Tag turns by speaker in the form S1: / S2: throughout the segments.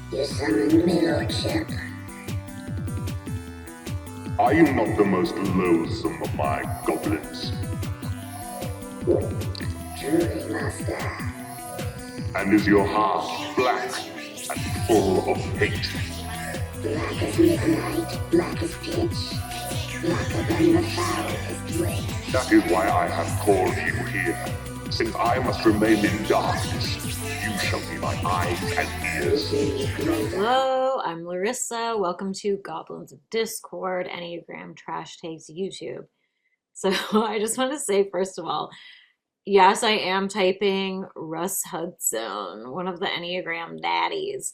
S1: You summoned me, Lordship.
S2: Are you not the most loathsome of my goblins?
S1: Truly, Master.
S2: And is your heart black and full of hate?
S1: Black as midnight, black as pitch, blacker than the foulest blade.
S2: That is why I have called you here. Since I must remain in darkness, you shall be my eyes and ears.
S3: Hello, I'm Larissa. Welcome to Goblins of Discord, Enneagram Trash Takes YouTube. So I just want to say, first of all, yes, I am typing Russ Hudson, one of the Enneagram daddies.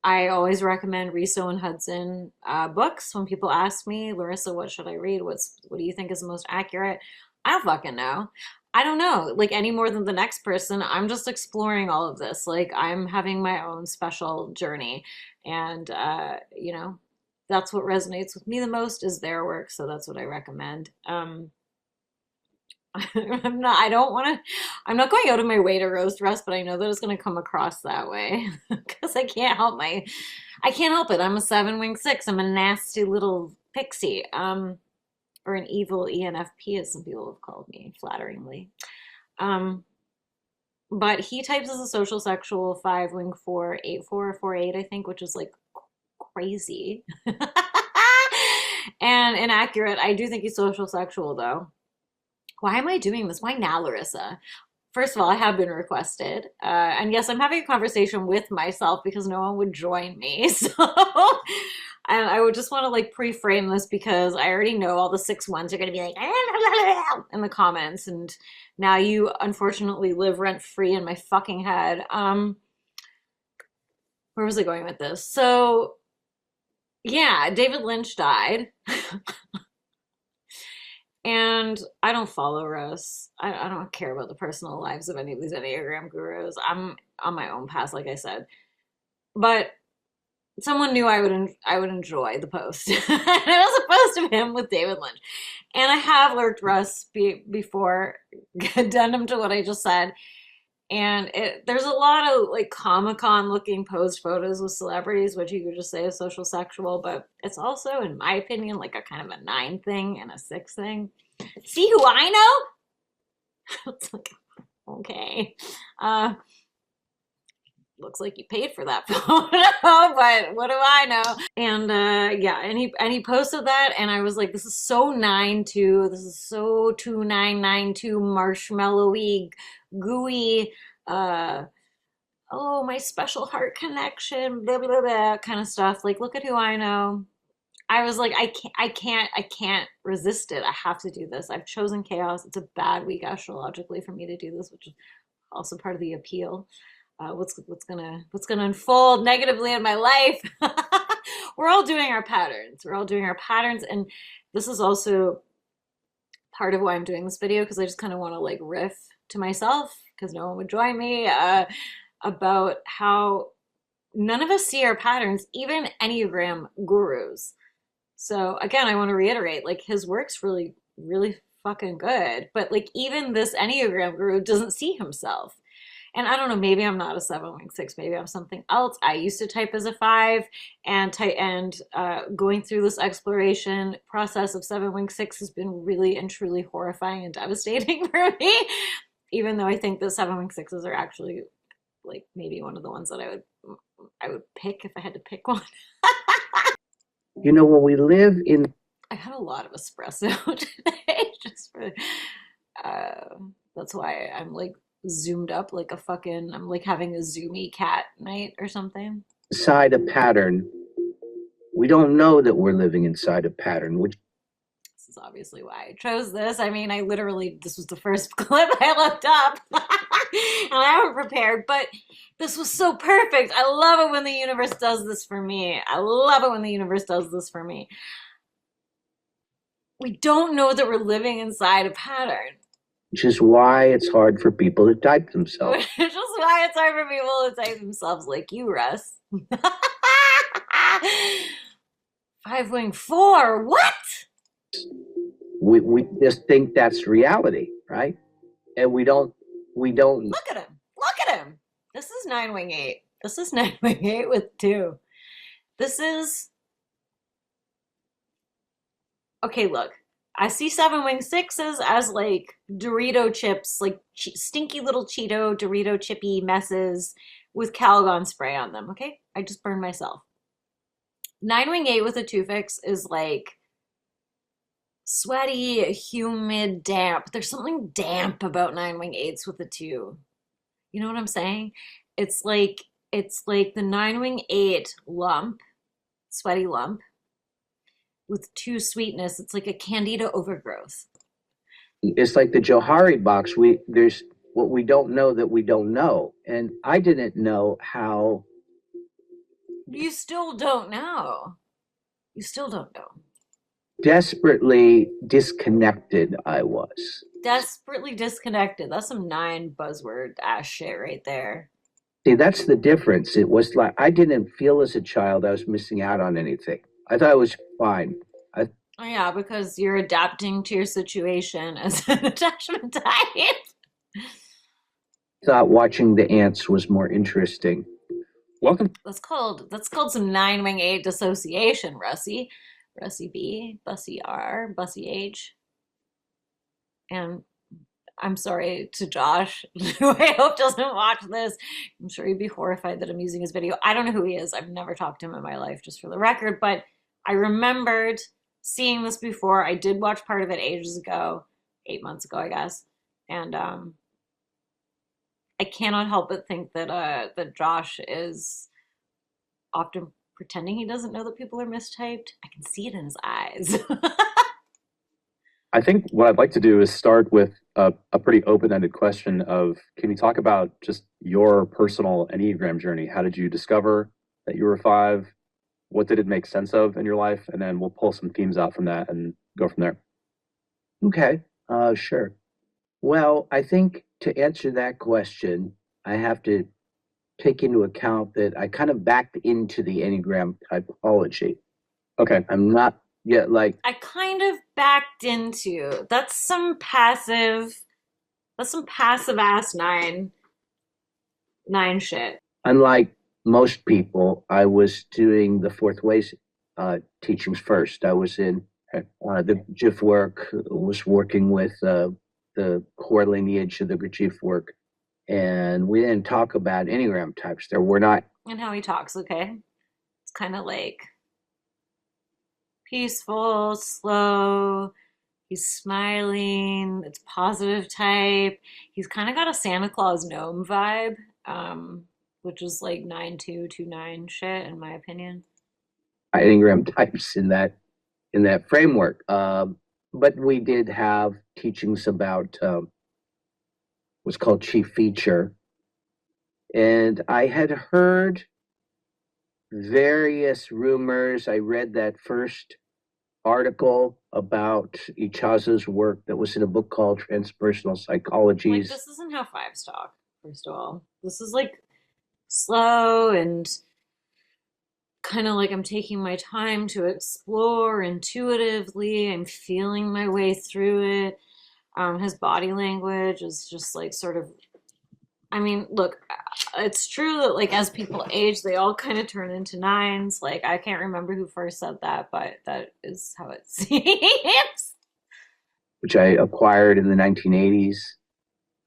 S3: I always recommend Riso and Hudson books when people ask me, Larissa, what should I read? What do you think is the most accurate? I don't fucking know. I don't know, like, any more than the next person. I'm just exploring all of this. Like, I'm having my own special journey. And, that's what resonates with me the most is their work. So that's what I recommend. I'm not going out of my way to roast Russ, but I know that it's going to come across that way because I can't help it. I'm a 7-wing-6. I'm a nasty little pixie. Or an evil ENFP, as some people have called me flatteringly. But he types as a social sexual 5-wing-4, 8-4, 4-8, I think, which is like crazy. And inaccurate. I do think he's social sexual though. Why am I doing this? Why now, Larissa? First of all, I have been requested. And yes, I'm having a conversation with myself because no one would join me. So and I would just want to like pre-frame this because I already know all the 6-1s are going to be like in the comments. And now you unfortunately live rent-free in my fucking head. Where was I going with this? So yeah, David Lynch died. And I don't follow Russ. I don't care about the personal lives of any of these Enneagram gurus. I'm on my own path, like I said. But someone knew I would enjoy the post. And it was a post of him with David Lynch. And I have lurked Russ before, addendum to what I just said. And there's a lot of like Comic-Con looking post photos with celebrities, which you could just say is social sexual, but it's also, in my opinion, like a kind of a 9 thing and a 6 thing. See who I know? It's like, okay. Looks like you paid for that photo, but what do I know? And yeah, and he posted that, and I was like, this is so 9-2. This is so 2992 marshmallowy, gooey. Oh, my special heart connection, blah blah blah, kind of stuff. Like, look at who I know. I was like, I can't resist it. I have to do this. I've chosen chaos. It's a bad week astrologically for me to do this, which is also part of the appeal. What's gonna unfold negatively in my life? We're all doing our patterns. And this is also part of why I'm doing this video, because I just kind of want to like riff to myself because no one would join me about how none of us see our patterns, even Enneagram gurus. So again, I want to reiterate, like, his work's really, really fucking good, but like even this Enneagram guru doesn't see himself. And I don't know, maybe I'm not a 7-wing-6, maybe I'm something else. I used to type as a 5, and going through this exploration process of 7-wing-6 has been really and truly horrifying and devastating for me. Even though I think the 7-wing-6s are actually like maybe one of the ones that I would pick if I had to pick one.
S4: You know, when we live in...
S3: I had a lot of espresso today, just for... that's why I'm like zoomed up like a fucking, I'm like having a zoomy cat night or something.
S4: Inside a pattern, we don't know that we're living inside a pattern. Which
S3: This is obviously why I chose this. I mean, this was the first clip I looked up. And I haven't prepared, but this was so perfect. I love it when the universe does this for me. We don't know that we're living inside a pattern.
S4: which is why it's hard for people to type themselves.
S3: Which is why it's hard for people to type themselves like you, Russ. 5-wing-4, what?
S4: We just think that's reality, right? And we don't
S3: Look at him. is 9-wing-8. This is 9-wing-8 with 2. This is okay. Look, I see 7-wing-6s as like Dorito chips, like stinky little Cheeto Dorito chippy messes with Calgon spray on them. Okay, I just burned myself. 9-wing-8 with a 2-fix is like sweaty, humid, damp. There's something damp about 9-wing-8s with a 2. You know what I'm saying? It's like the 9-wing-8 lump, sweaty lump with 2 sweetness. It's like a candida overgrowth.
S4: It's like the Johari box. There's what we don't know that we don't know, and I didn't know how.
S3: You still don't know. You still don't know.
S4: Desperately disconnected I was.
S3: Desperately disconnected. That's some 9 buzzword ass shit right there.
S4: See, that's the difference. It was like I didn't feel as a child I was missing out on anything. I thought I was fine.
S3: Oh, yeah, because you're adapting to your situation as an attachment type.
S4: Thought watching the ants was more interesting.
S5: Welcome.
S3: That's called some 9-wing-8 dissociation, Russie. Russie B, Bussy R, Bussy H. And I'm sorry to Josh, who I hope doesn't watch this. I'm sure he'd be horrified that I'm using his video. I don't know who he is. I've never talked to him in my life, just for the record. But I remembered seeing this before. I did watch part of it ages ago, 8 months ago, I guess. And I cannot help but think that Josh is often pretending he doesn't know that people are mistyped. I can see it in his eyes.
S5: I think what I'd like to do is start with a pretty open-ended question of, can you talk about just your personal Enneagram journey? How did you discover that you were 5? What did it make sense of in your life? And then we'll pull some themes out from that and go from there.
S4: Okay, sure. Well, I think to answer that question, I have to take into account that I kind of backed into the Enneagram typology.
S5: Okay.
S4: I'm not yet like
S3: I kind of backed into. That's some passive ass 9 shit.
S4: unlike most people, I was doing the fourth ways teachings first. I was in the GIF work, was working with the core lineage of the GIF work, and we didn't talk about Enneagram types. There were not.
S3: And how he talks, okay? It's kind of like peaceful, slow. He's smiling. It's positive type. He's kind of got a Santa Claus gnome vibe, which is like 9-2-2-9 shit, in my opinion.
S4: Enneagram types in that framework. But we did have teachings about what's called chief feature. And I had heard various rumors. I read that first article about Ichazo's work that was in a book called Transpersonal Psychologies.
S3: Like, this isn't how 5s talk, first of all. This is like slow and kind of like I'm taking my time to explore intuitively. I'm feeling my way through it. His body language is just like sort of, I mean, look, it's true that like as people age, they all kind of turn into 9s. Like, I can't remember who first said that, but that is how it seems.
S4: Which I acquired in the 1980s.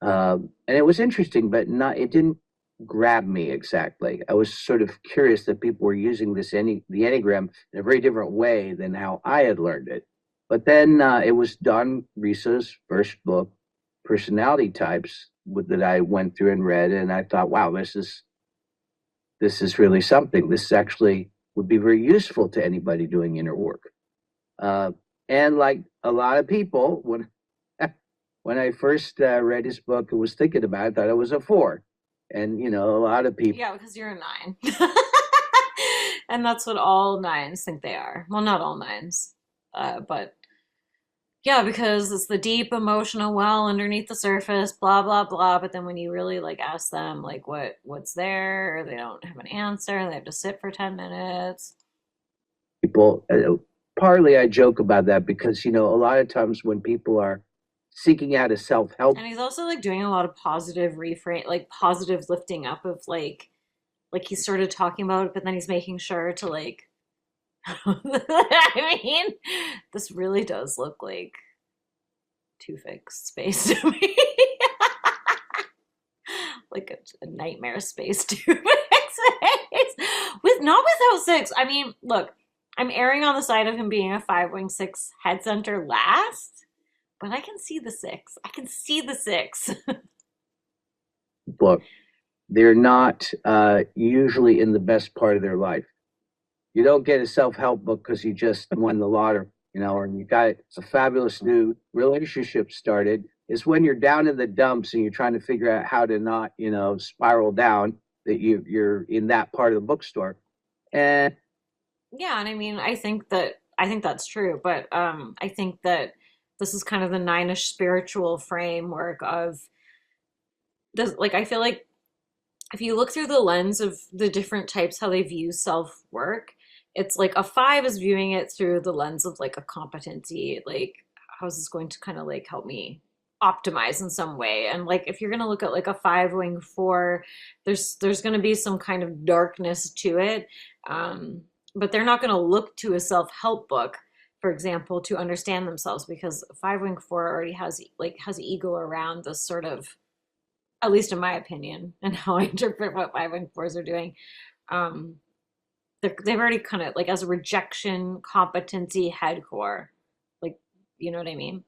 S4: And it was interesting, but it didn't grab me exactly. I was sort of curious that people were using the Enneagram in a very different way than how I had learned it. But then it was Don Risa's first book, Personality Types, that I went through and read, and I thought, wow, this is really something. This actually would be very useful to anybody doing inner work. And like a lot of people, when I first read his book and was thinking about it, I thought it was a 4. And, a lot of people.
S3: Yeah, because you're a 9. And that's what all 9s think they are. Well, not all 9s. But yeah, because it's the deep emotional well underneath the surface, blah, blah, blah. But then when you really like ask them like what's there, or they don't have an answer, they have to sit for 10 minutes.
S4: People, partly I joke about that because, a lot of times when people are seeking out a self-help.
S3: And he's also like doing a lot of positive reframe, like positive lifting up of like he's sort of talking about it, but then he's making sure to like, I mean, this really does look like Two-Fix space to me. Like a nightmare space Two-Fix space. With not without six. I mean, look, I'm erring on the side of him being a 5-wing-6 head center last, but I can see the six. I can see the six.
S4: Book. They're not usually in the best part of their life. You don't get a self-help book because you just won the lottery, or you got a fabulous new relationship started. It's when you're down in the dumps and you're trying to figure out how to not, spiral down, that you're in that part of the bookstore. And
S3: yeah, and I mean, I think that's true, but I think that this is kind of the nine-ish spiritual framework of this. Like, I feel like if you look through the lens of the different types, how they view self-work, it's like a 5 is viewing it through the lens of like a competency, like how is this going to kind of like help me optimize in some way? And like if you're going to look at like a 5-wing-4, there's going to be some kind of darkness to it, but they're not going to look to a self-help book, for example, to understand themselves, because 5-wing-4 already has ego around this sort of, at least in my opinion, and how I interpret what 5-wing-4s are doing. They've already kind of like as a rejection, competency, head core, like, you know what I mean?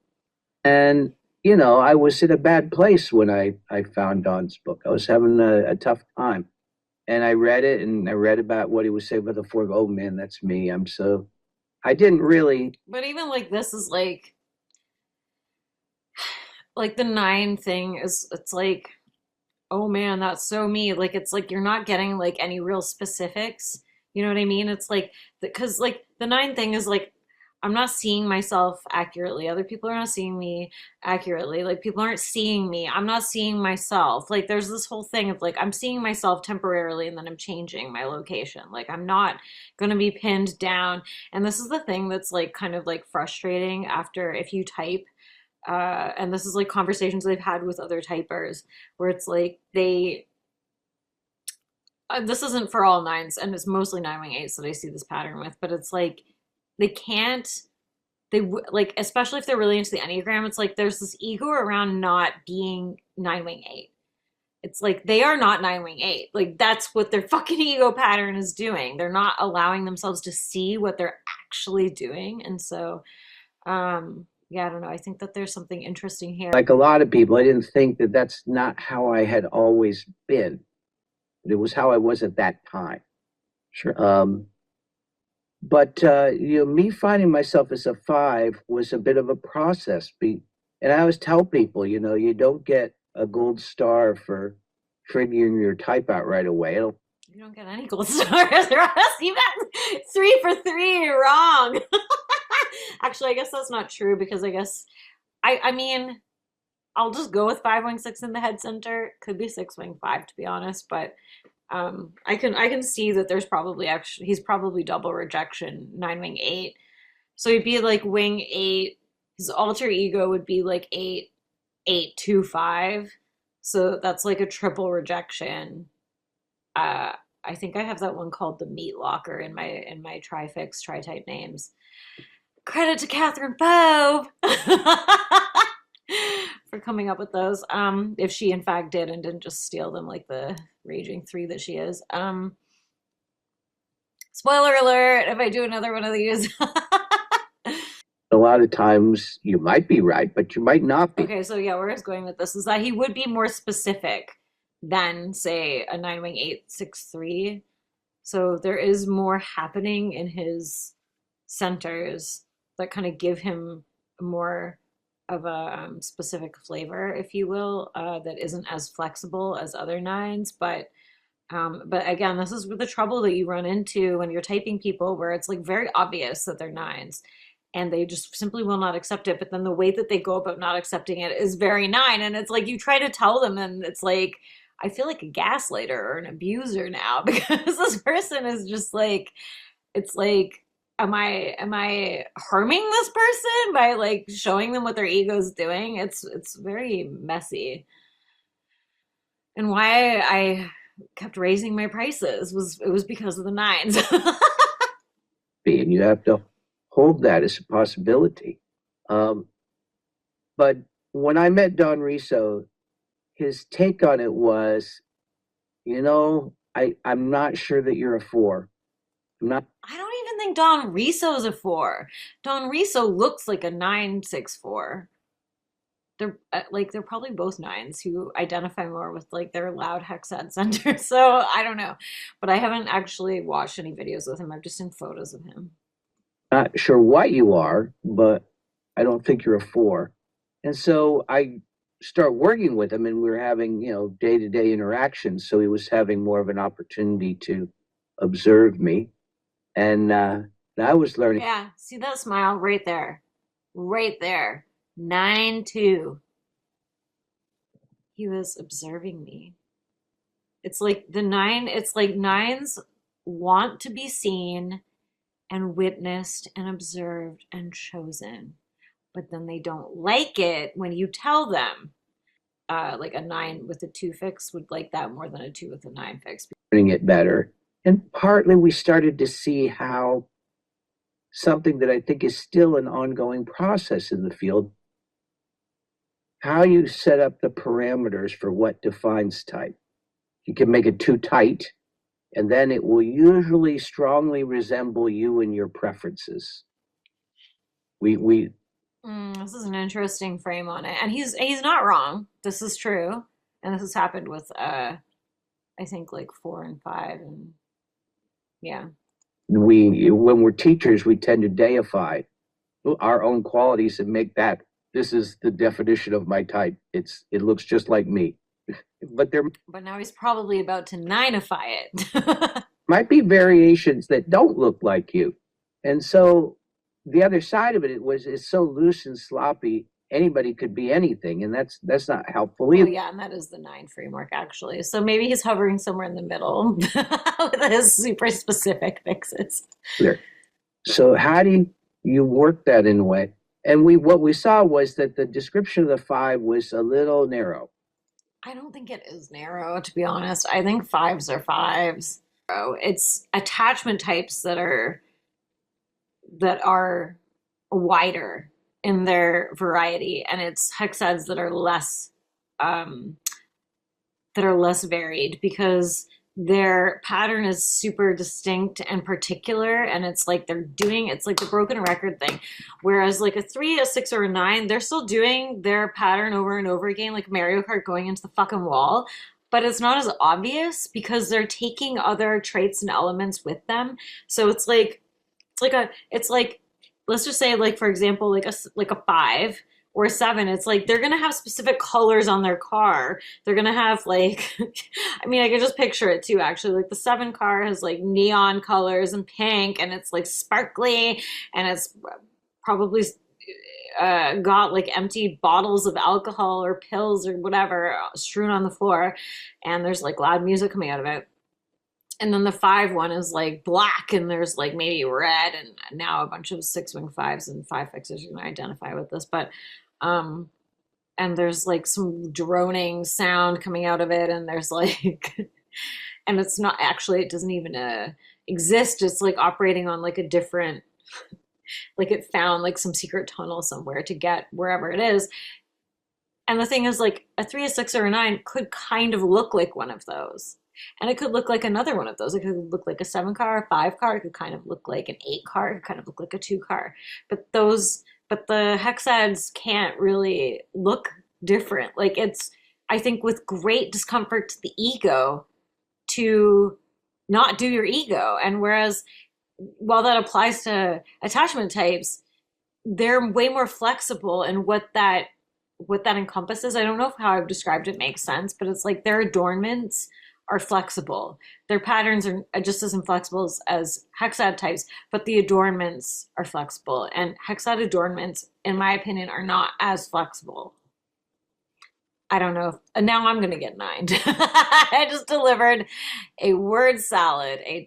S4: And, I was in a bad place when I found Don's book. I was having a tough time. And I read it, and I read about what he was saying about the 4. Oh, man, that's me. I didn't really.
S3: But even like this is like the 9 thing is, it's like, oh man, that's so me. Like, it's like you're not getting like any real specifics. You know what I mean? It's like, because like the 9 thing is like, I'm not seeing myself accurately. Other people are not seeing me accurately. Like, people aren't seeing me. I'm not seeing myself. Like, there's this whole thing of like, I'm seeing myself temporarily and then I'm changing my location. Like, I'm not going to be pinned down. And this is the thing that's like kind of like frustrating after, if you type, and this is like conversations I've had with other typers, where it's like this isn't for all 9s, and it's mostly 9-wing-8s that I see this pattern with, but it's like like, especially if they're really into the Enneagram, it's like there's this ego around not being 9-wing-8. It's like they are not 9-wing-8. Like, that's what their fucking ego pattern is doing. They're not allowing themselves to see what they're actually doing. And so, yeah, I don't know. I think that there's something interesting here.
S4: Like a lot of people, I didn't think that that's not how I had always been. It was how I was at that time.
S5: Sure.
S4: But me finding myself as a 5 was a bit of a process. And I always tell people, you don't get a gold star for figuring your type out right away.
S3: You don't get any gold stars, Russ. You got 3 for 3 wrong. Actually, I guess that's not true, because I guess I mean, I'll just go with 5-wing-6 in the head center. Could be 6-wing-5, to be honest, but I can see that there's probably he's probably double rejection 9-wing-8. So he'd be like wing 8. His alter ego would be like 8, 8, 2, 5. So that's like a triple rejection. I think I have that one called the meat locker in my Trifix tri-type names. Credit to Catherine Poe for coming up with those. If she in fact did and didn't just steal them like the raging 3 that she is. Spoiler alert, if I do another one of these.
S4: A lot of times you might be right, but you might not be.
S3: Okay, so yeah, where I was going with this is that he would be more specific than, say, a 9-wing-8 6-3. So there is more happening in his centers that kind of give him more of a specific flavor, if you will, that isn't as flexible as other 9s. But again, this is the trouble that you run into when you're typing people, where it's like very obvious that they're 9s and they just simply will not accept it. But then the way that they go about not accepting it is very 9. And it's like you try to tell them, and it's like, I feel like a gaslighter or an abuser now, because this person is just like, it's like, am I harming this person by like showing them what their ego's doing? It's very messy. And why I kept raising my prices was because of the nines.
S4: And you have to hold that as a possibility. Um, but when I met Don Riso, his take on it was, I'm not sure that you're a four. I'm not.
S3: I don't even think Don Riso's a four. Don Riso looks like a 964. They're probably both nines who identify more with like their loud hexad center. So I don't know, but I haven't actually watched any videos with him. I've just seen photos of him.
S4: Not sure what you are, but I don't think you're a four. And so I start working with him, and we were having, day-to-day interactions. So he was having more of an opportunity to observe me. And I was learning.
S3: Yeah, see that smile right there. Right there. 9-2. He was observing me. It's like nines want to be seen and witnessed and observed and chosen. But then they don't like it when you tell them. Like a 9 with a 2 fix would like that more than a 2 with a 9 fix.
S4: Learning it better. And partly we started to see how something that I think is still an ongoing process in the field, how you set up the parameters for what defines type. You can make it too tight, and then it will usually strongly resemble you and your preferences.
S3: This is an interesting frame on it, and he's not wrong. This is true, and this has happened with I think like 4 and 5, and yeah.
S4: When we're teachers, we tend to deify our own qualities and make that this is the definition of my type. It looks just like me. But
S3: now he's probably about to ninify it.
S4: Might be variations that don't look like you. And so the other side of it's so loose and sloppy, anybody could be anything, and that's not helpful either.
S3: Yeah, and that is the 9 framework, actually. So maybe he's hovering somewhere in the middle with his super specific fixes.
S4: Clear. So how do you work that in a way? And what we saw was that the description of the 5 was a little narrow.
S3: I don't think it is narrow, to be honest. I think 5s are 5s. It's attachment types that are wider in their variety, and it's hexads that are less varied because their pattern is super distinct and particular, and it's like it's like the broken record thing. Whereas like a 3, a 6, or a 9, they're still doing their pattern over and over again, like Mario Kart going into the fucking wall, but it's not as obvious because they're taking other traits and elements with them. So it's like let's just say, like, for example, like a 5 or a 7, it's like they're gonna have specific colors on their car. They're gonna have like I mean, I can just picture it too, actually. Like the 7 car has like neon colors and pink, and it's like sparkly, and it's probably got like empty bottles of alcohol or pills or whatever strewn on the floor, and there's like loud music coming out of it. And then the 5 one is like black, and there's like maybe red, and now a bunch of 6-wing 5s and 5 fixers are going to identify with this. But and there's like some droning sound coming out of it, and there's like and it's not actually, it doesn't even exist. It's like operating on like a different like it found like some secret tunnel somewhere to get wherever it is. And the thing is, like, a 3, a 6, or a 9 could kind of look like one of those. And it could look like another one of those. It could look like a 7 car, a 5 car. It could kind of look like an 8 car. It could kind of look like a 2 car. But the hexads can't really look different. Like, it's, I think, with great discomfort to the ego to not do your ego. And whereas, while that applies to attachment types, they're way more flexible in what that encompasses. I don't know if how I've described it makes sense, but it's like their adornments are flexible. Their patterns are just as inflexible as hexad types, but the adornments are flexible. And hexad adornments, in my opinion, are not as flexible. I don't know. Now I'm going to get 9'd. I just delivered a word salad, a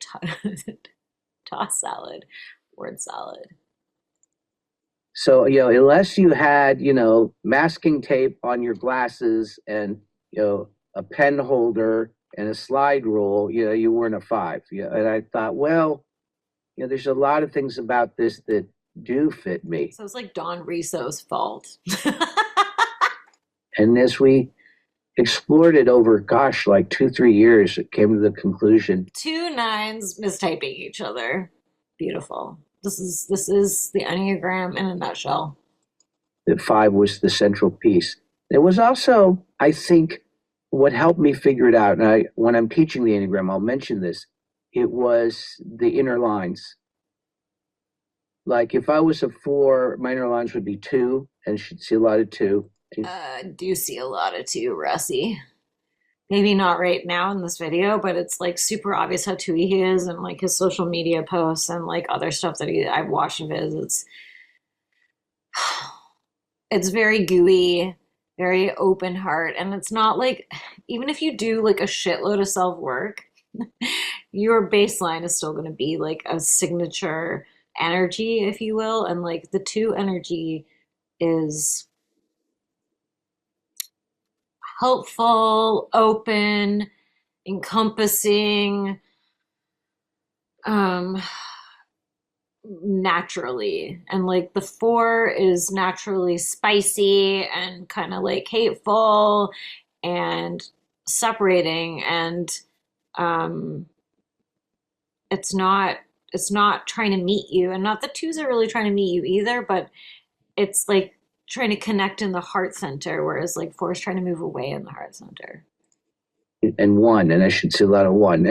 S3: toss salad Word salad.
S4: So, unless you had, masking tape on your glasses and, a pen holder and a slide rule, you weren't a 5. Yeah. And I thought, well, there's a lot of things about this that do fit me.
S3: So it's like Don Risso's fault.
S4: And as we explored it over, gosh, like 2-3 years, it came to the conclusion.
S3: 2 9s mistyping each other. Beautiful. This is the Enneagram in a nutshell.
S4: That 5 was the central piece. It was also, I think, what helped me figure it out. And when I'm teaching the Enneagram, I'll mention this. It was the inner lines. Like if I was a 4, my inner lines would be 2, and should see a lot of 2.
S3: Do see a lot of 2, Russie. Maybe not right now in this video, but it's like super obvious how 2-y he is, and like his social media posts and like other stuff that I've watched of his. It's very gooey, very open heart, and it's not like, even if you do like a shitload of self-work, your baseline is still going to be like a signature energy, if you will, and like the 2 energy is helpful, open, encompassing, naturally. And like the 4 is naturally spicy and kind of like hateful and separating, and it's not trying to meet you, and not the 2s are really trying to meet you either, but it's like trying to connect in the heart center, whereas like 4 is trying to move away in the heart center.
S4: And 1, and I should see a lot of 1.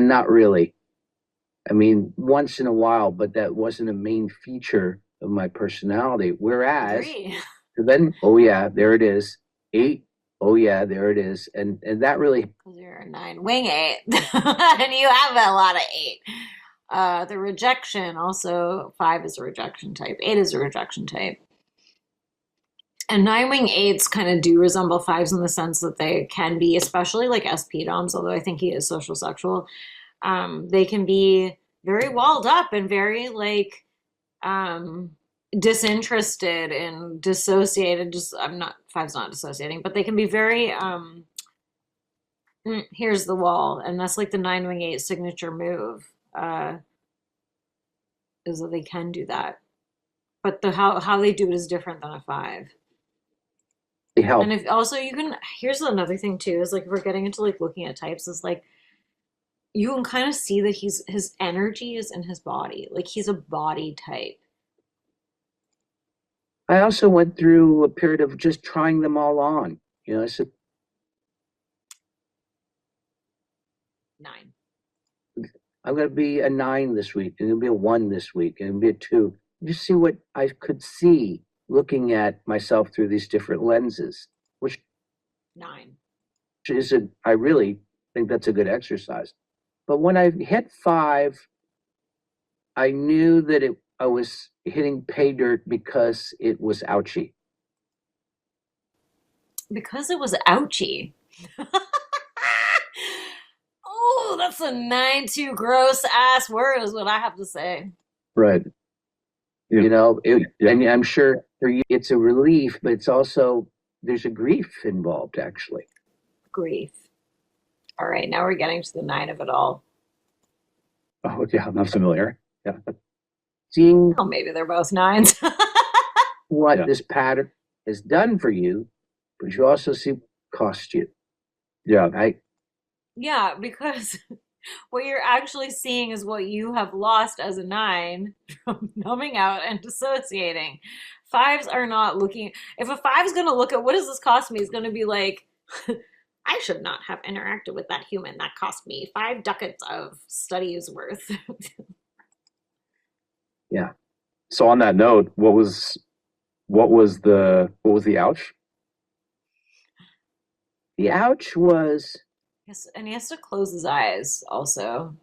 S4: Not really. I mean, once in a while, but that wasn't a main feature of my personality. Whereas, then, oh yeah, there it is. 8, oh yeah, there it is. And that really...
S3: Because you're a 9, wing 8, and you have a lot of 8. The rejection, also 5 is a rejection type. 8 is a rejection type. And 9 wing 8s kind of do resemble 5s in the sense that they can be, especially like SP doms, although I think he is social sexual. They can be very walled up and very like disinterested and dissociated. I'm 5's not dissociating, but they can be very here's the wall, and that's like the 9 wing 8 signature move. Is that they can do that, but how they do it is different than a 5.
S4: They help.
S3: And if also you can, here's another thing too, is like if we're getting into like looking at types, is like you can kind of see that his energy is in his body, like he's a body type.
S4: I also went through a period of just trying them all on. I said
S3: 9.
S4: I'm going to be a 9 this week, and it'll be a 1 this week, and it'll be a 2. Just see what I could see looking at myself through these different lenses, which
S3: 9
S4: I really think that's a good exercise. But when I hit 5, I knew that I was hitting pay dirt because it was ouchy.
S3: Because it was ouchy. Oh, that's a 9-2 gross ass word is what I have to say.
S5: Right.
S4: Yeah. And I'm sure for you it's a relief, but it's also, there's a grief involved, actually.
S3: Grief. All right, now we're getting to the 9 of it all.
S5: Oh, yeah, I'm not familiar. Yeah.
S4: Seeing
S3: maybe they're both 9s.
S4: what this pattern has done for you, but you also see what it cost you.
S5: Yeah.
S4: Right?
S3: Yeah, because what you're actually seeing is what you have lost as a 9 from numbing out and dissociating. 5s are not looking. If a 5 is going to look at what does this cost me, it's going to be like, I should not have interacted with that human. That cost me 5 ducats of studies worth.
S4: Yeah.
S5: So on that note, what was the ouch?
S4: The ouch was...
S3: Yes, and he has to close his eyes also,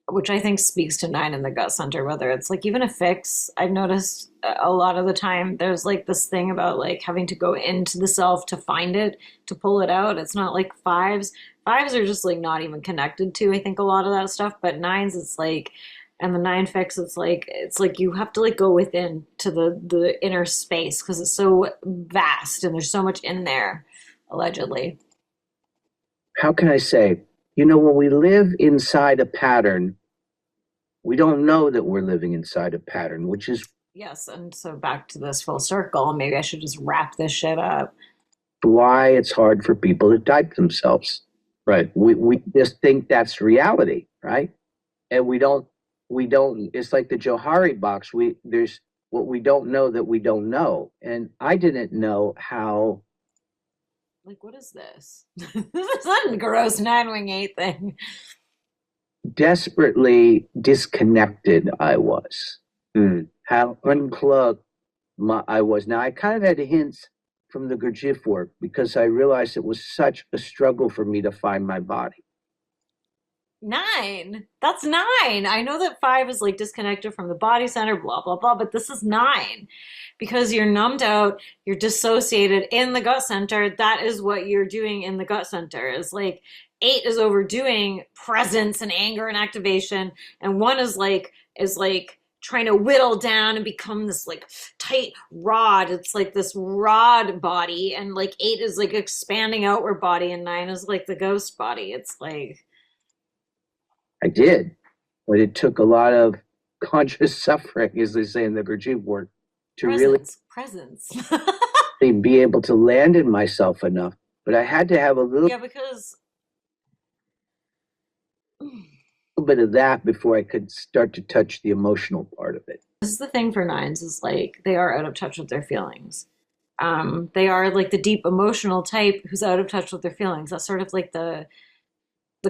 S3: which I think speaks to 9 in the gut center, whether it's like even a fix. I've noticed a lot of the time there's like this thing about like having to go into the self to find it, to pull it out. It's not like 5s. 5s are just like not even connected to, I think, a lot of that stuff, but 9s, it's like And the nine fix, it's like you have to like go within to the inner space because it's so vast and there's so much in there, allegedly.
S4: How can I say? When we live inside a pattern, we don't know that we're living inside a pattern, which is
S3: Yes, and so back to this full circle. Maybe I should just wrap this shit up.
S4: why it's hard for people to type themselves.
S5: Right.
S4: We just think that's reality, right? And it's like the Johari box. There's what we don't know that we don't know. And I didn't know how
S3: Like, what is this? This is not a gross 9-wing-8 thing.
S4: desperately disconnected I was. How unplugged I was. Now I kind of had hints from the Gurdjieff work because I realized it was such a struggle for me to find my body.
S3: 9. That's 9. I know that 5 is like disconnected from the body center, blah, blah, blah, but this is 9 because you're numbed out, you're dissociated in the gut center. That is what you're doing in the gut center. Is like 8 is overdoing presence and anger and activation, and 1 is like trying to whittle down and become this like tight rod. It's like this rod body, and like 8 is like expanding outward body, and 9 is like the ghost body. It's like
S4: I did, but it took a lot of conscious suffering, as they say in the Gurdjieff work, to
S3: presence.
S4: really be able to land in myself enough. But I had to have a little
S3: Yeah, because
S4: bit of that before I could start to touch the emotional part of it.
S3: this is the thing for 9s is like they are out of touch with their feelings. They are like the deep emotional type who's out of touch with their feelings. That's sort of like the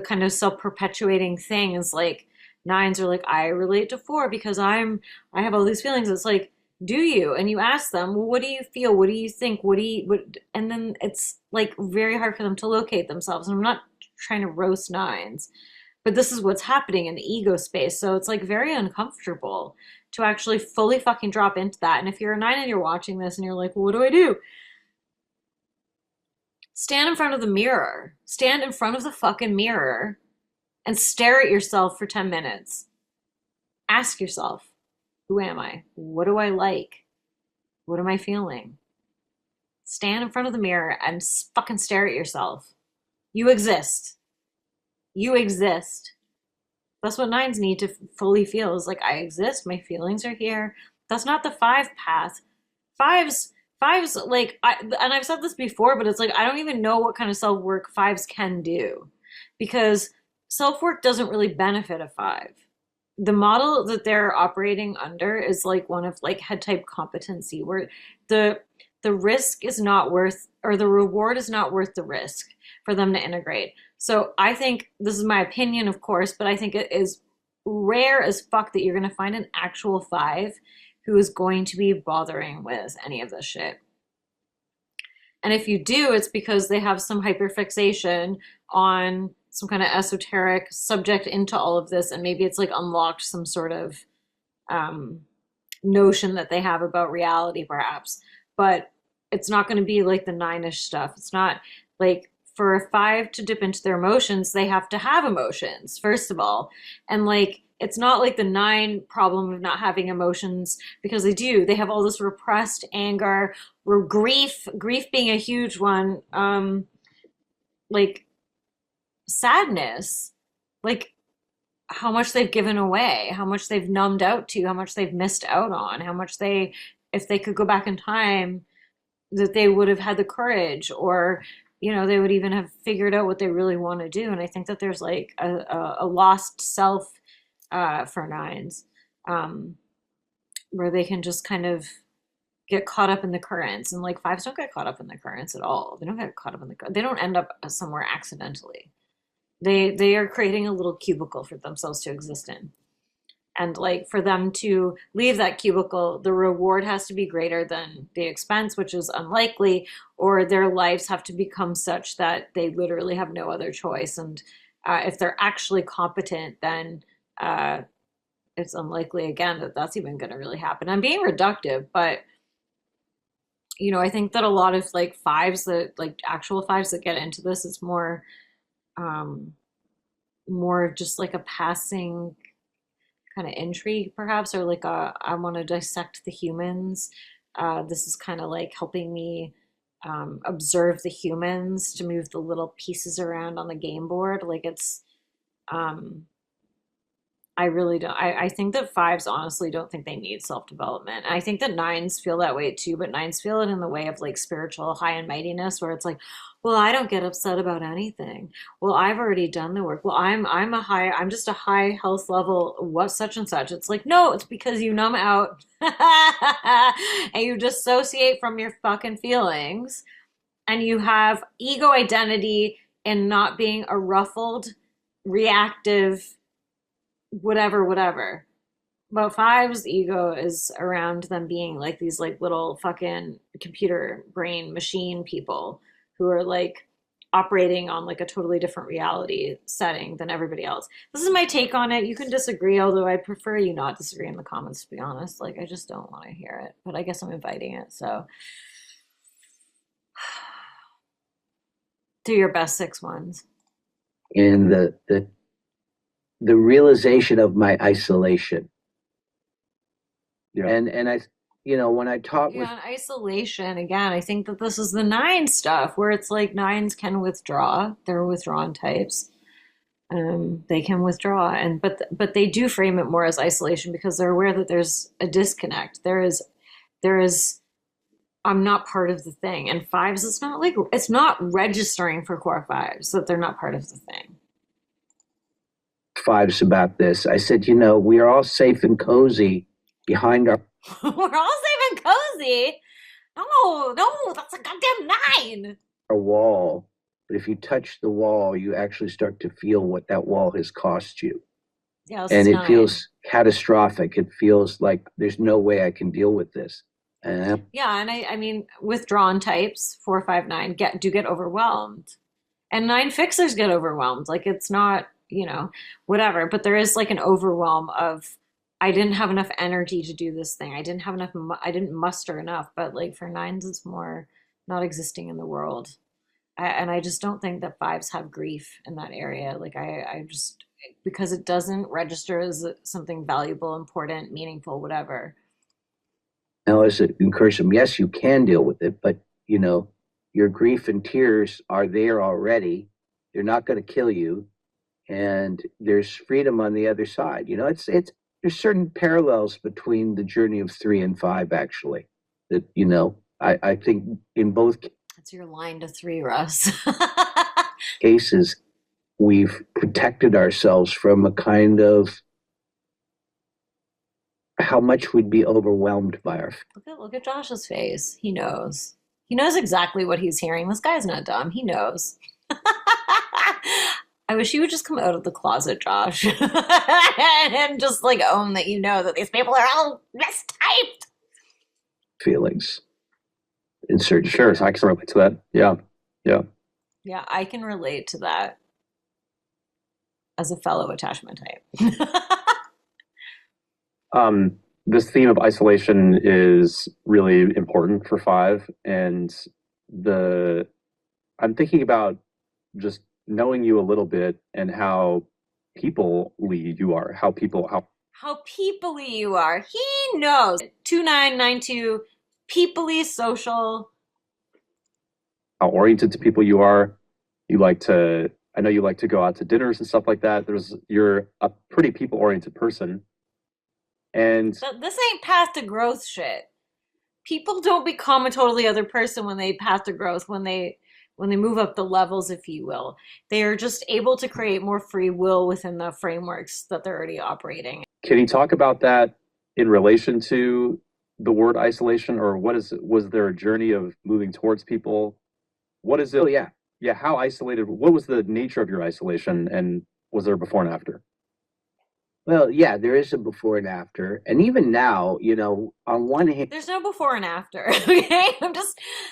S3: kind of self-perpetuating thing is like 9s are like, I relate to 4 because I have all these feelings. It's like, do you? And you ask them, well, what do you feel? What do you think? And then it's like very hard for them to locate themselves. And I'm not trying to roast 9s, but this is what's happening in the ego space. So it's like very uncomfortable to actually fully fucking drop into that. And if you're a 9 and you're watching this and you're like, well, what do I do? Stand in front of the mirror. Stand in front of the fucking mirror and stare at yourself for 10 minutes. Ask yourself, who am I? What do I like? What am I feeling? Stand in front of the mirror and fucking stare at yourself. You exist. You exist. That's what 9s need to fully feel is like, I exist. My feelings are here. That's not the 5 path. Fives like, and I've said this before, but it's like, I don't even know what kind of self-work 5s can do because self-work doesn't really benefit a 5. The model that they're operating under is like one of like head type competency where the risk is not worth, or the reward is not worth the risk for them to integrate. So I think, this is my opinion, of course, but I think it is rare as fuck that you're going to find an actual 5 who is going to be bothering with any of this shit. And if you do, it's because they have some hyperfixation on some kind of esoteric subject into all of this, and maybe it's like unlocked some sort of notion that they have about reality, perhaps. But it's not going to be like the 9-ish stuff. It's not like, for a 5 to dip into their emotions, they have to have emotions, first of all. And like, it's not like the 9 problem of not having emotions, because they do. They have all this repressed anger, or grief being a huge one, like sadness, like how much they've given away, how much they've numbed out to, how much they've missed out on, how much if they could go back in time, that they would have had the courage, or they would even have figured out what they really want to do. And I think that there's like a lost self for 9s, where they can just kind of get caught up in the currents. And like 5s don't get caught up in the currents at all. They don't get caught up in they don't end up somewhere accidentally. They are creating a little cubicle for themselves to exist in. And like, for them to leave that cubicle, the reward has to be greater than the expense, which is unlikely, or their lives have to become such that they literally have no other choice. And if they're actually competent, then it's unlikely, again, that that's even going to really happen. I'm being reductive, but I think that a lot of like 5s that, like actual 5s that get into this, it's more just like a passing kind of intrigue perhaps, or like I want to dissect the humans. This is kind of like helping me observe the humans to move the little pieces around on the game board. Like it's um, I really don't. I think that fives honestly don't think they need self development. I think that nines feel that way too, but nines feel it in the way of like spiritual high and mightiness, where it's like, well, I don't get upset about anything. Well, I've already done the work. Well, I'm just a high health level. What such and such? It's like, no, it's because you numb out and you dissociate from your fucking feelings, and you have ego identity in not being a ruffled, reactive whatever, whatever. But five's ego is around them being like these like little fucking computer brain machine people who are like operating on like a totally different reality setting than everybody else. This is my take on it. You can disagree, although I prefer you not disagree in the comments, to be honest. Like I just don't want to hear it. But I guess I'm inviting it. So do your best 6-1s.
S4: And the realization of my isolation.
S5: Yeah.
S4: And I, when I talk with,
S3: Yeah, and isolation again. I think that this is the nine stuff where it's like nines can withdraw. They're withdrawn types. They can withdraw, and but they do frame it more as isolation because they're aware that there's a disconnect. There is. I'm not part of the thing, and fives. It's not registering for core fives that they're not part of the thing.
S4: fives about this. I said, we are all safe and cozy behind our
S3: We're all safe and cozy. No, that's a goddamn 9.
S4: wall. But if you touch the wall, you actually start to feel what that wall has cost you.
S3: Yeah,
S4: And it
S3: 9.
S4: feels catastrophic. It feels like there's no way I can deal with this.
S3: Yeah, and I mean, withdrawn types 4, 5, 9 do get overwhelmed, and 9 fixers get overwhelmed. Like it's not, whatever. But there is like an overwhelm of I didn't have enough energy to do this thing. I didn't have enough. I didn't muster enough. But like for nines, it's more not existing in the world. And I just don't think that fives have grief in that area. Like I just because it doesn't register as something valuable, important, meaningful, whatever.
S4: Now, as it encourages them, yes, you can deal with it, but your grief and tears are there already. They're not going to kill you, and there's freedom on the other side. It's there's certain parallels between the journey of 3 and 5, actually. That I think in both
S3: That's your line to 3, Russ.
S4: cases, we've protected ourselves from a kind of how much we'd be overwhelmed by our.
S3: Look at Josh's face. He knows. He knows exactly what he's hearing. This guy's not dumb. He knows. I wish you would just come out of the closet, Josh, and just like own that that these people are all mistyped.
S4: Feelings. In certain
S5: Sure, I can relate to that. Yeah.
S3: Yeah, I can relate to that as a fellow attachment type.
S5: This theme of isolation is really important for 5, and I'm thinking about just knowing you a little bit and how people-y you are, how
S3: people-y you are. He knows. 2992, people-y, social.
S5: how oriented to people you are. I know you like to go out to dinners and stuff like that. You're a pretty people-oriented person. And
S3: this ain't path to growth shit. People don't become a totally other person when they path to growth, when they move up the levels, if you will. They are just able to create more free will within the frameworks that they're already operating.
S5: Can you talk about that in relation to the word isolation, or was there a journey of moving towards people? What is it?
S4: Oh, yeah.
S5: Yeah, how isolated, what was the nature of your isolation, and was there before and after?
S4: Well, yeah, there is a before and after. And even now, on one hand,
S3: there's no before and after, okay?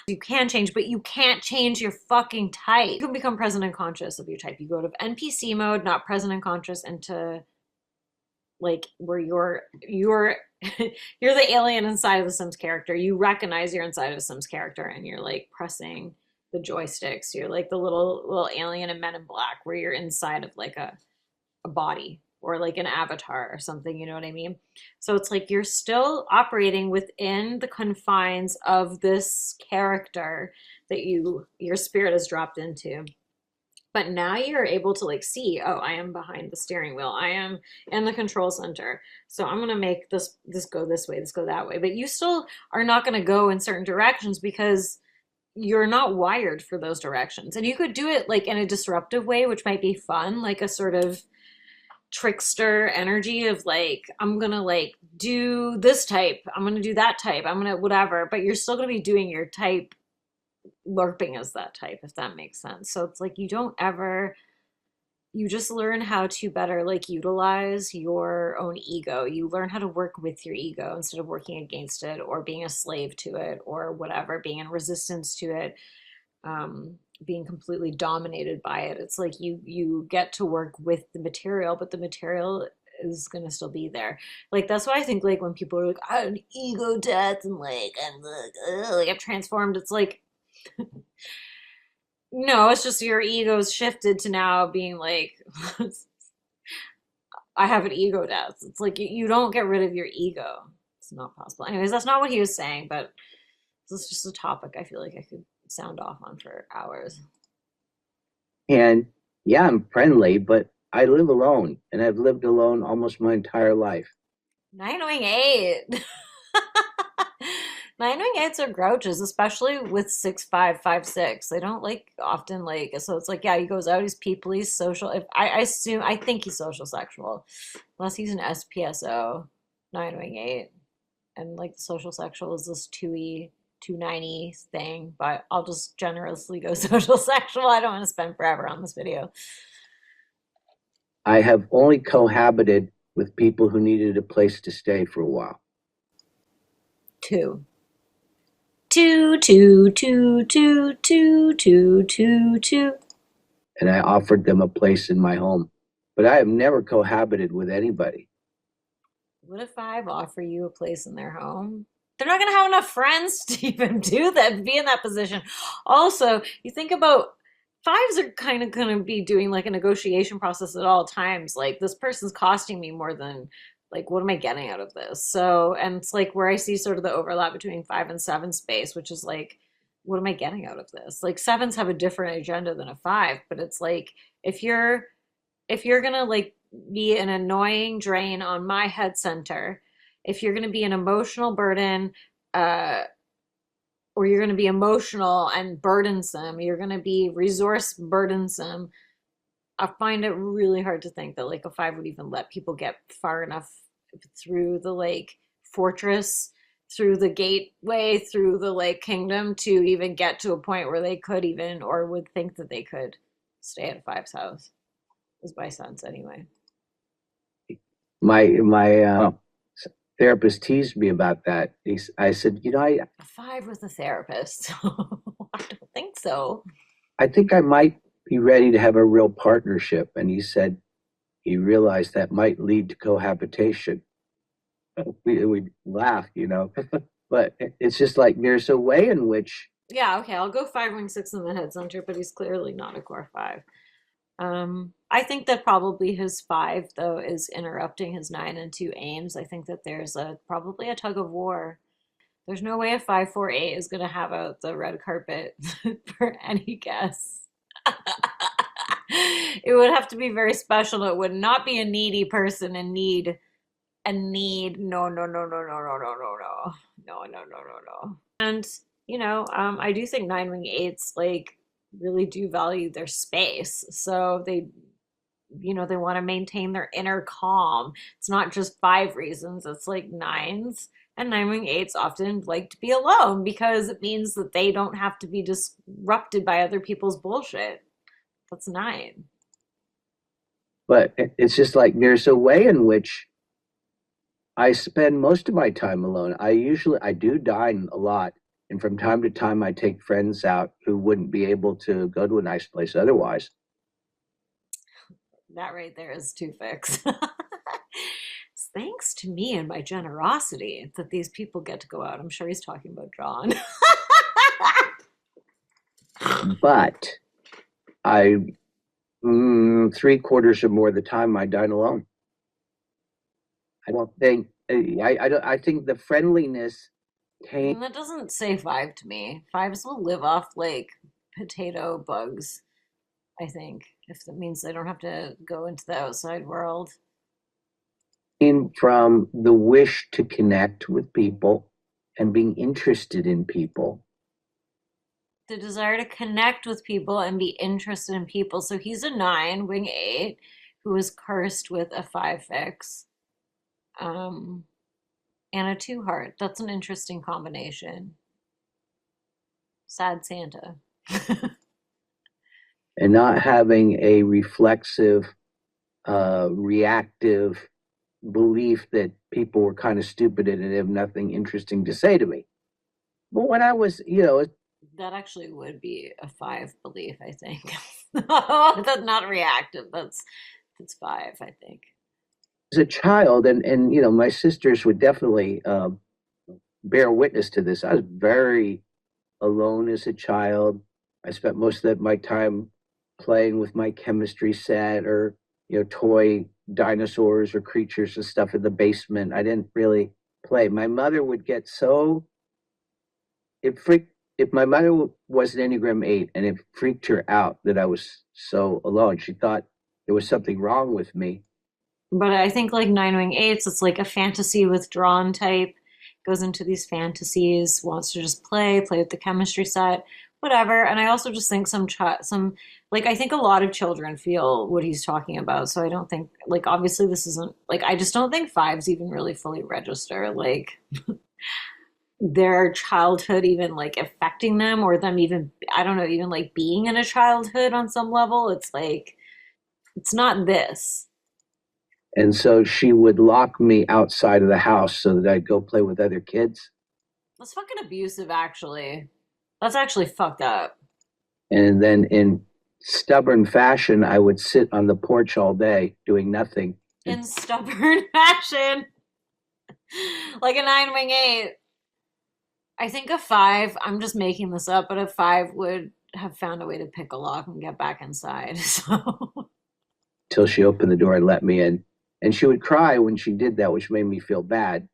S3: You can change, but you can't change your fucking type. You can become present and conscious of your type. You go to NPC mode, not present and conscious, into like where you're you're the alien inside of the Sims character. You recognize you're inside of a Sims character and you're like pressing the joysticks. You're like the little alien in Men in Black where you're inside of like a body. or like an avatar or something, you know what I mean? So it's like you're still operating within the confines of this character that your spirit has dropped into. But now you're able to like see, oh, I am behind the steering wheel. I am in the control center. So I'm gonna make this go this way, this go that way. But you still are not gonna go in certain directions because you're not wired for those directions. And you could do it like in a disruptive way, which might be fun, like a sort of trickster energy of like, I'm gonna like do this type, I'm gonna do that type, I'm gonna whatever, but you're still gonna be doing your type, LARPing as that type, if that makes sense. So it's like you just learn how to better like utilize your own ego. You learn how to work with your ego instead of working against it or being a slave to it or whatever, being in resistance to it, being completely dominated by it. It's like you get to work with the material, but the material is gonna still be there. Like that's why I think like when people are like, I have an ego death and like I'm transformed, it's like no, it's just your ego's shifted to now being like I have an ego death. It's like you don't get rid of your ego. It's not possible. Anyways, that's not what he was saying, but this is just a topic I feel like I could sound off on for hours.
S4: And yeah, I'm friendly, but I live alone, and I've lived alone almost my entire life.
S3: 908. 908s are grouches, especially with 6'5", 5'6". They don't like often like, so it's like, yeah, he goes out, he's people, he's social. If I think he's social sexual, unless he's an SPSO, 908. And like the social sexual is this 290 thing, but I'll just generously go social sexual. I don't want to spend forever on this video.
S4: I have only cohabited with people who needed a place to stay for a while.
S3: Two. Two.
S4: And I offered them a place in my home. But I have never cohabited with anybody.
S3: What if 5 offer you a place in their home? They're not going to have enough friends to even do that, be in that position. Also, you think about 5s are kind of going to be doing like a negotiation process at all times. Like this person's costing me more than like, what am I getting out of this? So, and it's like where I see sort of the overlap between 5 and 7 space, which is like, what am I getting out of this? Like 7s have a different agenda than a 5, but it's like, if you're gonna like be an annoying drain on my head center, if you're gonna be an emotional burden, or you're gonna be emotional and burdensome, you're gonna be resource burdensome, I find it really hard to think that like a 5 would even let people get far enough through the like fortress, through the gateway, through the like kingdom to even get to a point where they could even or would think that they could stay at a 5's house. Is my sense anyway.
S4: My therapist teased me about that. I said,
S3: A 5 with a therapist. I don't think so.
S4: I think I might be ready to have a real partnership. And he said he realized that might lead to cohabitation. We laughed, but it's just like there's a way in which.
S3: Yeah, okay, I'll go 5 wing 6 in the head center, but he's clearly not a core 5. I think that probably his 5 though is interrupting his 9 and 2 aims. I think that there's probably a tug of war. There's no way a 548 is going to have out the red carpet for any guess. It would have to be very special. It would not be a needy person in need. No. And I do think 9 wing 8s like really do value their space, so they want to maintain their inner calm. It's not just 5 reasons, it's like 9s and 9 wing 8s often like to be alone because it means that they don't have to be disrupted by other people's bullshit. That's 9.
S4: But it's just like there's a way in which I spend most of my time alone. I do dine a lot. And from time to time, I take friends out who wouldn't be able to go to a nice place otherwise.
S3: That right there is 2 fix. It's thanks to me and my generosity that these people get to go out. I'm sure he's talking about John.
S4: But I 3/4 or more of the time I dine alone. I don't think I think the friendliness came
S3: That doesn't say five to me. Fives will live off like potato bugs, I think, if that means they don't have to go into the outside world.
S4: from the wish to connect with people and being interested in people.
S3: The desire to connect with people and be interested in people. So he's a nine, wing eight, who is cursed with a five fix, um, and a two heart. That's an interesting combination. Sad Santa.
S4: And not having a reflexive, reactive belief that people were kind of stupid and have nothing interesting to say to me. But when I was,
S3: That actually would be a five belief, I think. That's not reactive. That's five, I think.
S4: as a child, and my sisters would definitely bear witness to this. I was very alone as a child. I spent most of my time playing with my chemistry set or toy dinosaurs or creatures and stuff in the basement. I didn't really play. My mother would get so it freaked if my mother was an Enneagram 8 and it freaked her out that I was so alone. She thought there was something wrong with me.
S3: But I think like nine wing eights, it's like a fantasy withdrawn type, goes into these fantasies, wants to just play with the chemistry set, whatever. And I also just think some like I think a lot of children feel what he's talking about. So I don't think like obviously this isn't like I just don't think fives even really fully register like their childhood even like affecting them or them even I don't know even like being in a childhood on some level. It's like it's not this.
S4: And so she would lock me outside of the house so that I'd go play with other kids.
S3: That's fucking abusive, actually. That's actually fucked up.
S4: And then in stubborn fashion, I would sit on the porch all day doing nothing.
S3: In stubborn fashion. Like a nine wing eight. I think a five, I'm just making this up, but a five would have found a way to pick a lock and get back inside. So
S4: Till she opened the door and let me in. And she would cry when she did that, which made me feel bad.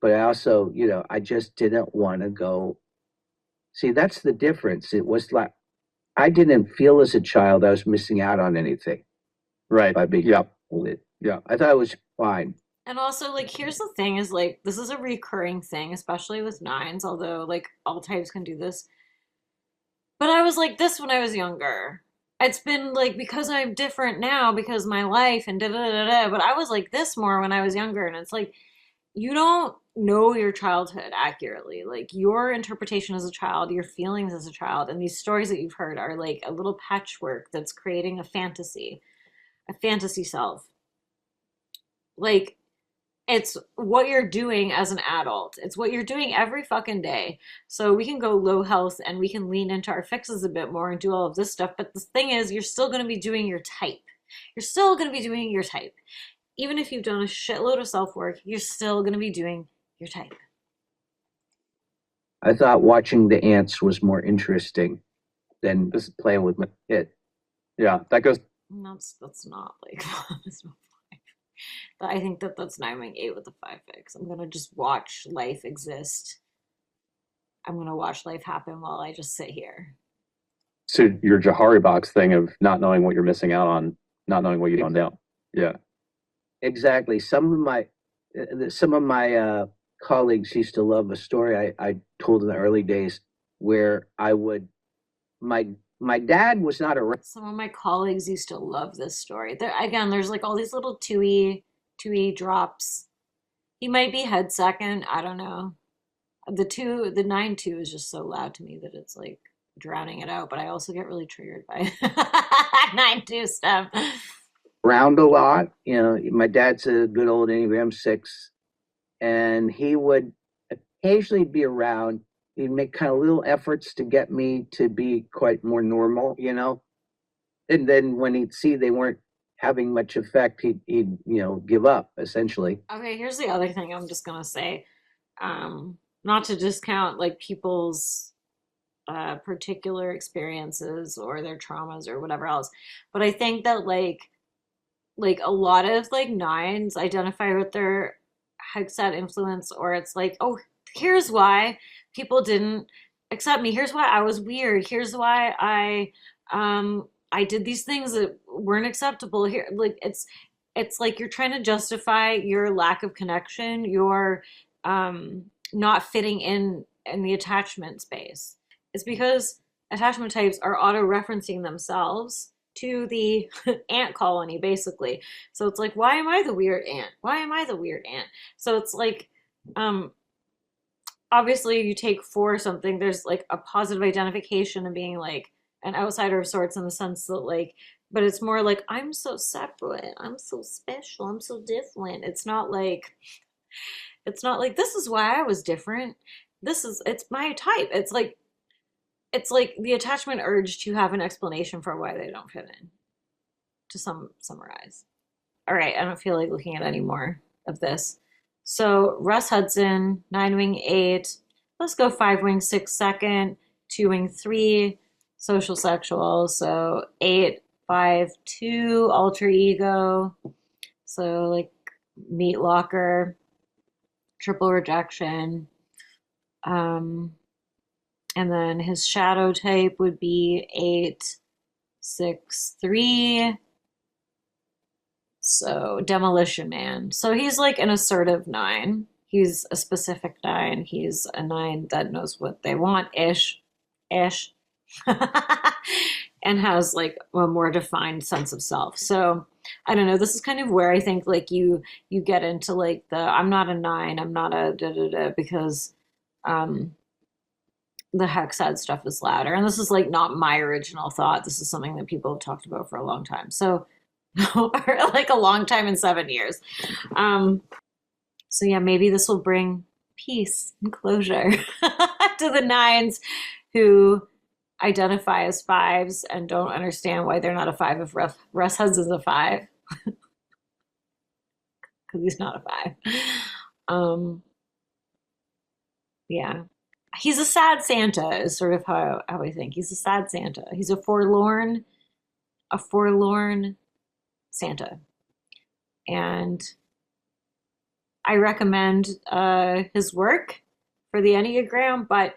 S4: But I also, I just didn't want to go. See, that's the difference. It was like I didn't feel as a child I was missing out on anything.
S5: Right.
S4: By being
S5: Yeah.
S4: I thought it was fine.
S3: and also like here's the thing is like this is a recurring thing, especially with nines, although like all types can do this. But I was like this when I was younger. It's been like because I'm different now because my life and da da da da. But I was like this more when I was younger, and it's like you don't know your childhood accurately. Like your interpretation as a child, your feelings as a child, and these stories that you've heard are like a little patchwork that's creating a fantasy self. Like it's what you're doing as an adult. It's what you're doing every fucking day. So we can go low health and we can lean into our fixes a bit more and do all of this stuff. But the thing is, you're still going to be doing your type. You're still going to be doing your type. Even if you've done a shitload of self work, you're still going to be doing your type.
S4: I thought watching the ants was more interesting than just playing with my kid.
S5: Yeah, that goes.
S3: That's not like that's not I think that's 9.8 with the 5 fix. I'm gonna just watch life exist. I'm gonna watch life happen while I just sit here.
S5: So your Jahari box thing of not knowing what you're missing out on, not knowing what you don't know. Yeah.
S4: Exactly. Some of my colleagues used to love a story I told in the early days where I would my dad was not around.
S3: Some of my colleagues used to love this story. Again, there's like all these little 2E drops. He might be head second. I don't know. The 9-2 is just so loud to me that it's like drowning it out. But I also get really triggered by 9-2 stuff.
S4: Around a lot. My dad's a good old Enneagram 6, and he would occasionally be around. He'd make kind of little efforts to get me to be quite more normal, And then when he'd see they weren't having much effect, he'd give up, essentially.
S3: Okay, here's the other thing I'm just gonna say. Not to discount like people's particular experiences or their traumas or whatever else, but I think that like a lot of like nines identify with their headset influence, or it's like, oh, here's why people didn't accept me. Here's why I was weird. Here's why I did these things that weren't acceptable. Here, like it's like you're trying to justify your lack of connection, your not fitting in the attachment space. It's because attachment types are auto-referencing themselves to the ant colony, basically. So it's like, why am I the weird ant? Why am I the weird ant? So it's like, obviously you take for something, there's like a positive identification and being like an outsider of sorts, in the sense that like, but it's more like, I'm so separate, I'm so special, I'm so different. It's not like this is why I was different. It's my type. It's like the attachment urge to have an explanation for why they don't fit in, to summarize. All right, I don't feel like looking at any more of this. So Russ Hudson, 9 wing 8. Let's go 5 wing 6 second, 2 wing 3, social sexual. So 8, 5, 2, alter ego. So like meat locker, triple rejection. And then his shadow type would be 8, 6, 3. So demolition man. So he's like an assertive 9. He's a specific 9. He's a 9 that knows what they want, ish. And has like a more defined sense of self. So I don't know. This is kind of where I think like you get into like the I'm not a 9, I'm not a da da da, because the hexad stuff is louder. And this is like not my original thought. This is something that people have talked about for a long time. So like a long time in 7 years. So yeah, maybe this will bring peace and closure to the 9s who identify as 5s and don't understand why they're not a 5 if Russ Hudson's a 5. Because he's not a 5. Yeah. He's a sad Santa is sort of how I think. He's a sad Santa. He's a forlorn Santa. And I recommend his work for the Enneagram, but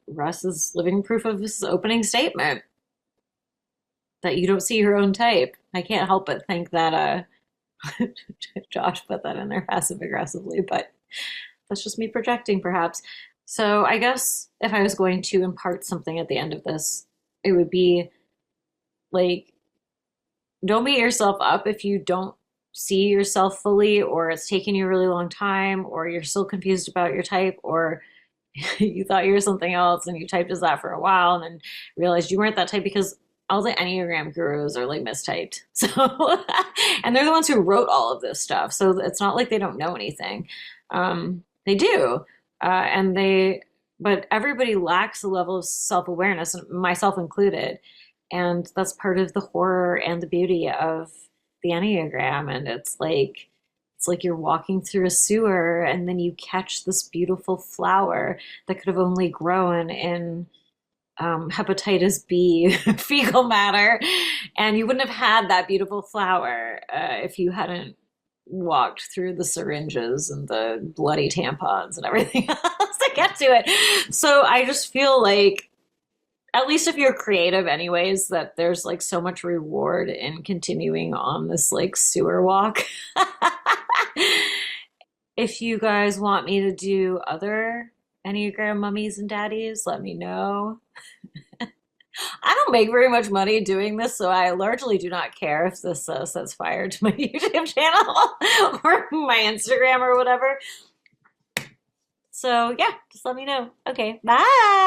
S3: Russ is living proof of his opening statement that you don't see your own type. I can't help but think that Josh put that in there passive aggressively, but that's just me projecting perhaps. So I guess if I was going to impart something at the end of this, it would be like, don't beat yourself up if you don't see yourself fully, or it's taking you a really long time, or you're still confused about your type, or you thought you were something else and you typed as that for a while and then realized you weren't that type, because all the Enneagram gurus are like mistyped. So, and they're the ones who wrote all of this stuff. So it's not like they don't know anything. They do. But everybody lacks a level of self-awareness, myself included. And that's part of the horror and the beauty of the Enneagram. And it's like you're walking through a sewer and then you catch this beautiful flower that could have only grown in hepatitis B fecal matter. And you wouldn't have had that beautiful flower if you hadn't walked through the syringes and the bloody tampons and everything else to get to it. So I just feel like, at least if you're creative anyways, that there's like so much reward in continuing on this like sewer walk. If you guys want me to do other Enneagram mummies and daddies, let me know. I don't make very much money doing this, so I largely do not care if this sets fire to my YouTube channel or my Instagram or whatever. So yeah, just let me know. Okay, bye.